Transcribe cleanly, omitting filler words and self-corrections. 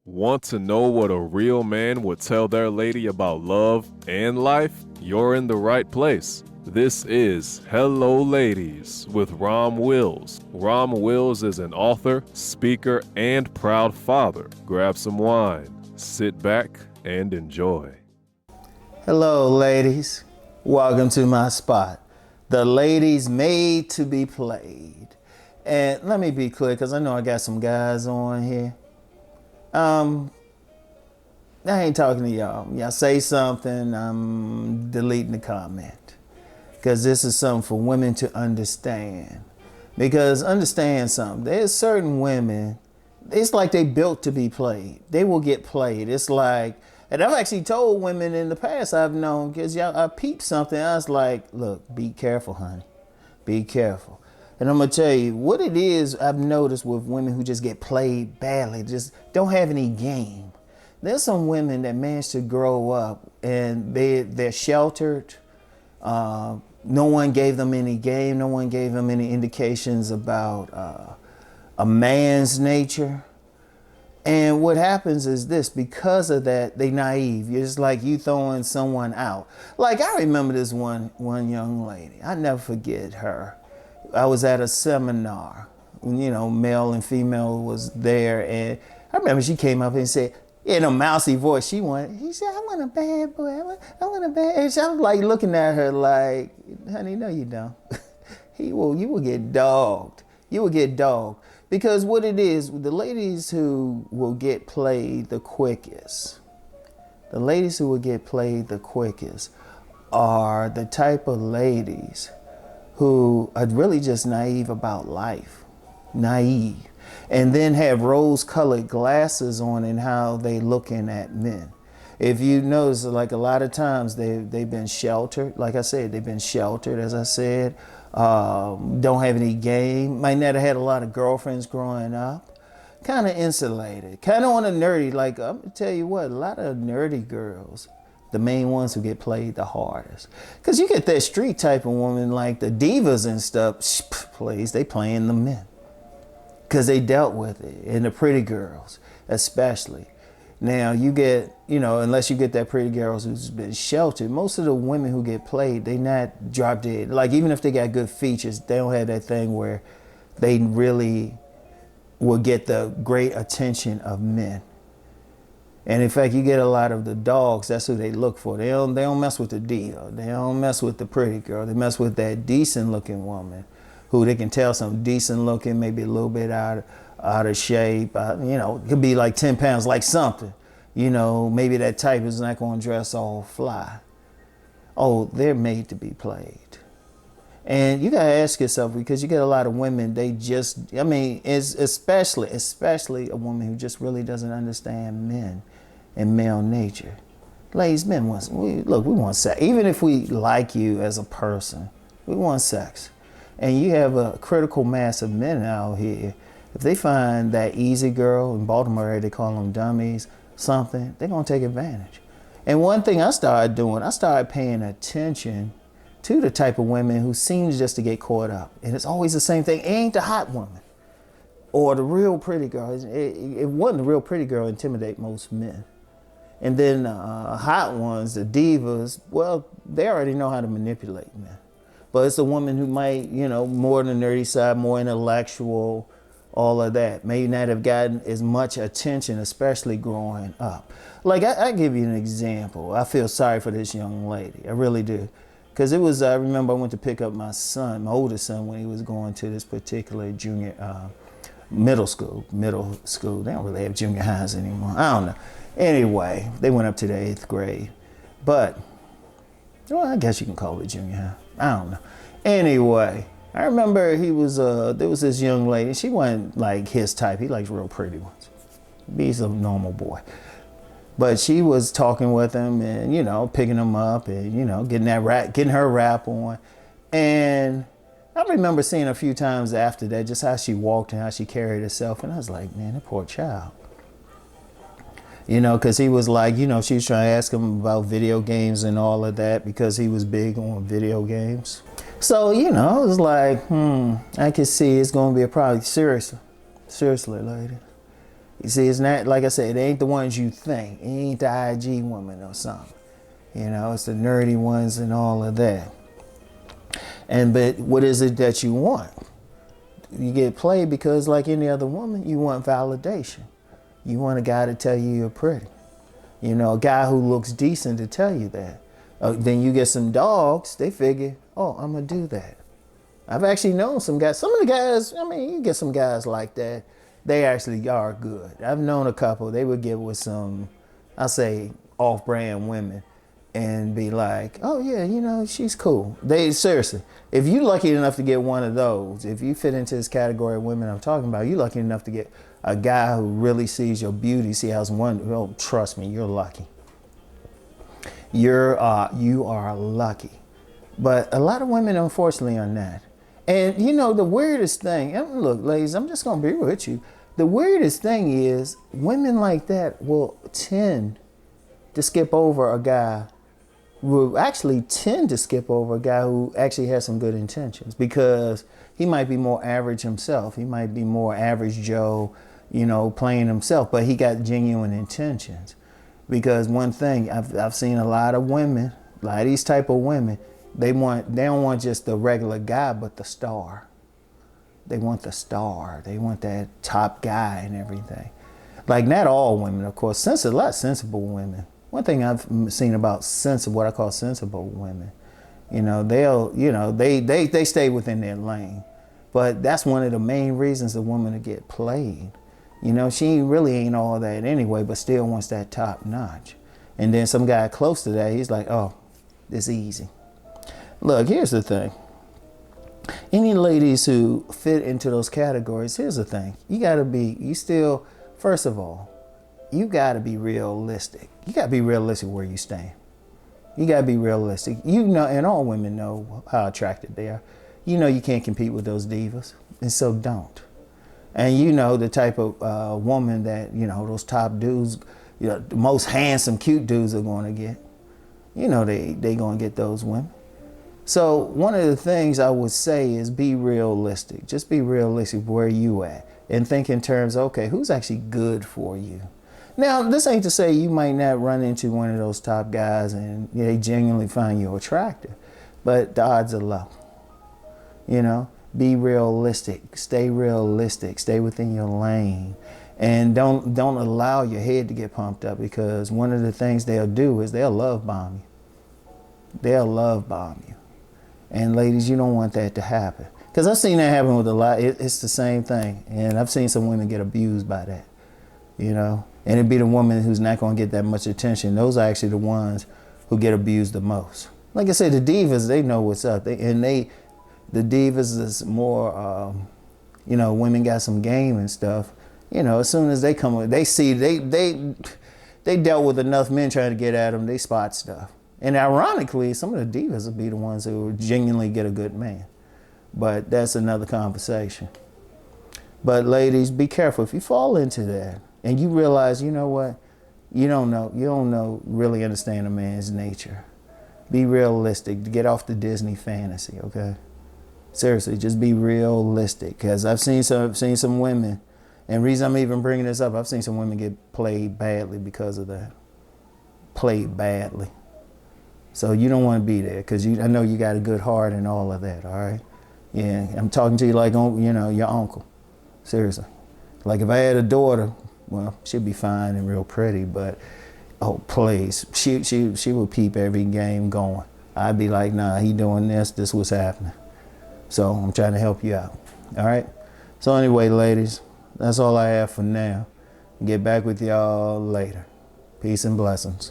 Want to know what a real man would tell their lady about love and life? You're in the right place. This is Hello Ladies with Rom Wills. Rom Wills is an author, speaker, and proud father. Grab some wine, sit back, and enjoy. Hello, ladies. Welcome to my spot. The ladies made to be played. And let me be clear, because I know I got some guys on here. I ain't talking to y'all. Y'all say something, I'm deleting the comment. Because this is something for women to understand. Because understand something. There's certain women, it's like they built to be played. They will get played. It's like, and I've actually told women in the past I've known, because y'all, I peeped something. I was like, look, be careful, honey. Be careful. And I'm going to tell you what it is I've noticed with women who just get played badly, just don't have any game. There's some women that manage to grow up and they're sheltered. No one gave them any game. No one gave them any indications about a man's nature. And what happens is this, because of that, they naive. It's like you throwing someone out. Like I remember this one young lady. I never forget her. I was at a seminar, you know, male and female was there. And I remember she came up and said, in a mousy voice, he said, I want a bad boy. I want a bad. And I was like looking at her like, honey, no, you don't. You will get dogged. You will get dogged. Because what it is, the ladies who will get played the quickest, are the type of ladies who are really just naive about life. Naive. And then have rose-colored glasses on in how they looking at men. If you notice, like a lot of times they've been sheltered. Like I said, they've been sheltered, as I said. Don't have any game. Might not have had a lot of girlfriends growing up. Kind of insulated. Kind of on a nerdy, like I'm going to tell you what, a lot of nerdy girls, the main ones who get played the hardest. Because you get that street type of woman like the divas and stuff, please, they playing the men. Because they dealt with it. And the pretty girls, especially. Now you get, you know, unless you get that pretty girls who's been sheltered, most of the women who get played, they not drop dead. Like even if they got good features, they don't have that thing where they really will get the great attention of men. And in fact, you get a lot of the dogs, that's who they look for. They don't mess with the diva. They don't mess with the pretty girl. They mess with that decent looking woman who they can tell some decent looking, maybe a little bit out of shape. You know, it could be like 10 pounds, like something. You know, maybe that type is not going to dress all fly. Oh, they're made to be played. And you got to ask yourself, because you get a lot of women, they just, I mean, it's especially a woman who just really doesn't understand men and male nature. Ladies, men we want sex. Even if we like you as a person, we want sex. And you have a critical mass of men out here. If they find that easy girl, in Baltimore they call them dummies, something, they're going to take advantage. And one thing I started doing, I started paying attention to the type of women who seems just to get caught up. And it's always the same thing. It ain't the hot woman or the real pretty girl. It wasn't the real pretty girl intimidate most men. And then hot ones, the divas, well, they already know how to manipulate men. But it's a woman who might, you know, more on the nerdy side, more intellectual, all of that. May not have gotten as much attention, especially growing up. Like, I give you an example. I feel sorry for this young lady. I really do. Because I remember I went to pick up my son, my oldest son, when he was going to this particular middle school. They don't really have junior highs anymore. I don't know. Anyway, they went up to the 8th grade. But, well, I guess you can call it junior high. I don't know. Anyway, I remember there was this young lady. She wasn't like his type. He likes real pretty ones. He's a normal boy. But she was talking with him and, you know, picking him up and, you know, getting her rap on. And I remember seeing a few times after that just how she walked and how she carried herself. And I was like, man, that poor child. You know, because he was like, you know, she was trying to ask him about video games and all of that because he was big on video games. So, you know, it was like, I could see it's going to be a problem. Seriously, lady. You see, it's not, like I said, it ain't the ones you think. It ain't the IG woman or something. You know, it's the nerdy ones and all of that. But what is it that you want? You get played because, like any other woman, you want validation. You want a guy to tell you you're pretty. You know, a guy who looks decent to tell you that. Then you get some dogs, they figure, oh, I'm going to do that. I've actually known some guys. Some of the guys, I mean, you get some guys like that. They actually are good. I've known a couple, they would get with some, I'll say, off-brand women and be like, oh yeah, you know, she's cool. They, seriously, if you're lucky enough to get one of those, if you fit into this category of women I'm talking about, you're lucky enough to get a guy who really sees your beauty, see how's one, oh, trust me, you're lucky. You are lucky. But a lot of women, unfortunately, are not. And you know, the weirdest thing, and look, ladies, I'm just going to be real with you. The weirdest thing is women like that will tend to skip over a guy, will actually tend to skip over a guy who actually has some good intentions, because he might be more average himself. He might be more average Joe, you know, playing himself, but he got genuine intentions. Because one thing, I've seen a lot of women, a lot of these type of women, they don't want just the regular guy, but the star. They want the star. They want that top guy and everything. Like, not all women, of course. A lot of sensible women. One thing I've seen about what I call sensible women, you know, they stay within their lane. But that's one of the main reasons a woman to get played. You know, she really ain't all that anyway, but still wants that top notch. And then some guy close to that, he's like, oh, it's easy. Look, here's the thing. Any ladies who fit into those categories, here's the thing. First of all, you gotta be realistic. You gotta be realistic where you stand. You gotta be realistic. You know, and all women know how attractive they are. You know you can't compete with those divas, and so don't. And you know the type of woman that, you know, those top dudes, you know, the most handsome, cute dudes are going to get. You know they going to get those women. So one of the things I would say is be realistic. Just be realistic where you at. And think in terms, okay, who's actually good for you? Now, this ain't to say you might not run into one of those top guys and they genuinely find you attractive. But the odds are low. You know? Be realistic. Stay realistic. Stay within your lane. And don't allow your head to get pumped up, because one of the things they'll do is they'll love bomb you. They'll love bomb you. And ladies, you don't want that to happen. Because I've seen that happen with a lot. It's the same thing. And I've seen some women get abused by that. You know? And it'd be the woman who's not going to get that much attention. Those are actually the ones who get abused the most. Like I said, the divas, they know what's up. The divas is more, you know, women got some game and stuff. You know, as soon as they come, they see, they dealt with enough men trying to get at them, they spot stuff. And ironically, some of the divas will be the ones who genuinely get a good man. But that's another conversation. But ladies, be careful. If you fall into that and you realize, you know what, you don't know, really understand a man's nature. Be realistic. Get off the Disney fantasy, okay? Seriously, just be realistic. Because I've seen some women, and the reason I'm even bringing this up, I've seen some women get played badly because of that. Played badly. So you don't want to be there, because I know you got a good heart and all of that, all right? Yeah, I'm talking to you like, you know, your uncle. Seriously. Like if I had a daughter, well, she'd be fine and real pretty, but, oh, please, she would peep every game going. I'd be like, nah, he doing this what's happening. So I'm trying to help you out, all right? So anyway, ladies, that's all I have for now. Get back with y'all later. Peace and blessings.